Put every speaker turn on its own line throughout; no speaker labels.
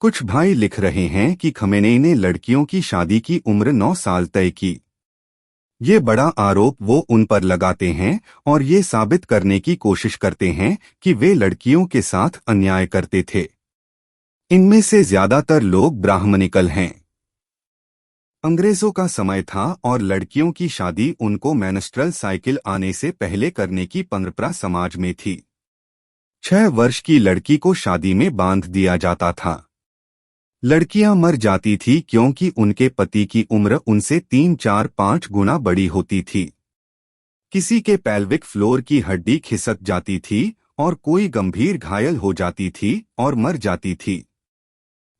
कुछ भाई लिख रहे हैं कि खमेनेई ने लड़कियों की शादी की उम्र 9 साल तय की। ये बड़ा आरोप वो उन पर लगाते हैं और ये साबित करने की कोशिश करते हैं कि वे लड़कियों के साथ अन्याय करते थे। इनमें से ज्यादातर लोग ब्राह्मणिकल हैं। अंग्रेजों का समय था और लड़कियों की शादी उनको मेंस्ट्रुअल साइकिल आने से पहले करने की परंपरा समाज में थी। 6 वर्ष की लड़की को शादी में बांध दिया जाता था। लड़कियां मर जाती थी क्योंकि उनके पति की उम्र उनसे 3-4-5 गुना बड़ी होती थी। किसी के पेल्विक फ्लोर की हड्डी खिसक जाती थी और कोई गंभीर घायल हो जाती थी और मर जाती थी।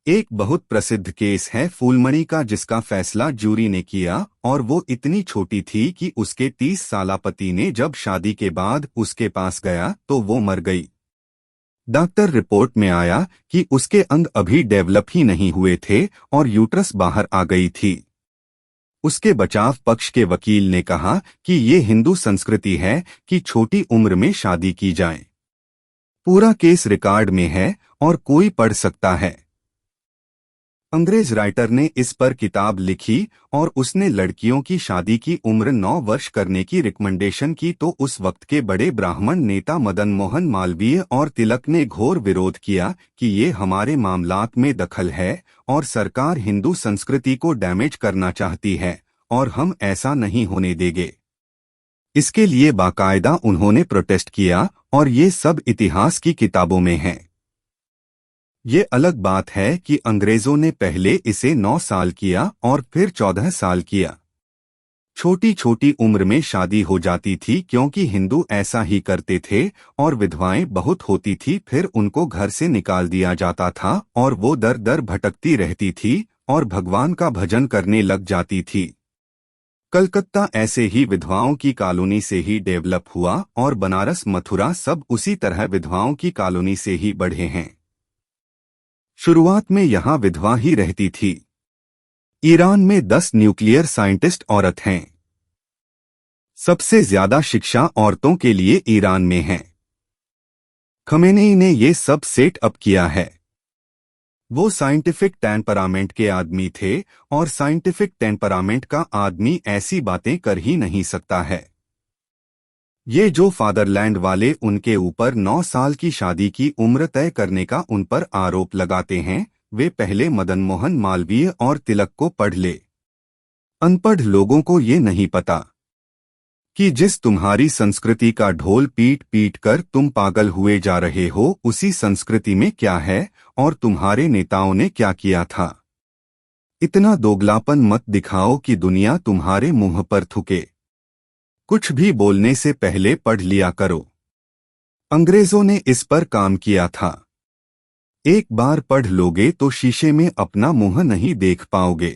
एक बहुत प्रसिद्ध केस है फूलमणि का, जिसका फैसला जूरी ने किया और वो इतनी छोटी थी कि उसके 30 साला पति ने जब शादी के बाद उसके पास गया तो वो मर गई। डॉक्टर रिपोर्ट में आया कि उसके अंग अभी डेवलप ही नहीं हुए थे और यूट्रस बाहर आ गई थी। उसके बचाव पक्ष के वकील ने कहा कि ये हिंदू संस्कृति है कि छोटी उम्र में शादी की जाए। पूरा केस रिकॉर्ड में है और कोई पढ़ सकता है। अंग्रेज राइटर ने इस पर किताब लिखी और उसने लड़कियों की शादी की उम्र 9 वर्ष करने की रिकमेंडेशन की तो उस वक्त के बड़े ब्राह्मण नेता मदन मोहन मालवीय और तिलक ने घोर विरोध किया कि ये हमारे मामलात में दखल है और सरकार हिंदू संस्कृति को डैमेज करना चाहती है और हम ऐसा नहीं होने देंगे। इसके लिए बाकायदा उन्होंने प्रोटेस्ट किया और ये सब इतिहास की किताबों में है। ये अलग बात है कि अंग्रेजों ने पहले इसे 9 साल किया और फिर 14 साल किया। छोटी छोटी उम्र में शादी हो जाती थी क्योंकि हिंदू ऐसा ही करते थे और विधवाएं बहुत होती थी, फिर उनको घर से निकाल दिया जाता था और वो दर दर भटकती रहती थी और भगवान का भजन करने लग जाती थी। कलकत्ता ऐसे ही विधवाओं की कॉलोनी से ही डेवलप हुआ और बनारस मथुरा सब उसी तरह विधवाओं की कॉलोनी से ही बढ़े हैं। शुरुआत में यहाँ विधवा ही रहती थी। ईरान में 10 न्यूक्लियर साइंटिस्ट औरत हैं। सबसे ज्यादा शिक्षा औरतों के लिए ईरान में है। खमेनेई ने ये सब सेट अप किया है। वो साइंटिफिक टेम्परामेंट के आदमी थे और साइंटिफिक टेम्परामेंट का आदमी ऐसी बातें कर ही नहीं सकता है। ये जो फादरलैंड वाले उनके ऊपर 9 साल की शादी की उम्र तय करने का उन पर आरोप लगाते हैं, वे पहले मदन मोहन मालवीय और तिलक को पढ़ ले। अनपढ़ लोगों को ये नहीं पता कि जिस तुम्हारी संस्कृति का ढोल पीट पीट कर तुम पागल हुए जा रहे हो, उसी संस्कृति में क्या है और तुम्हारे नेताओं ने क्या किया था। इतना दोगलापन मत दिखाओ कि दुनिया तुम्हारे मुंह पर थूके। कुछ भी बोलने से पहले पढ़ लिया करो। अंग्रेजों ने इस पर काम किया था। एक बार पढ़ लोगे तो शीशे में अपना मुंह नहीं देख पाओगे।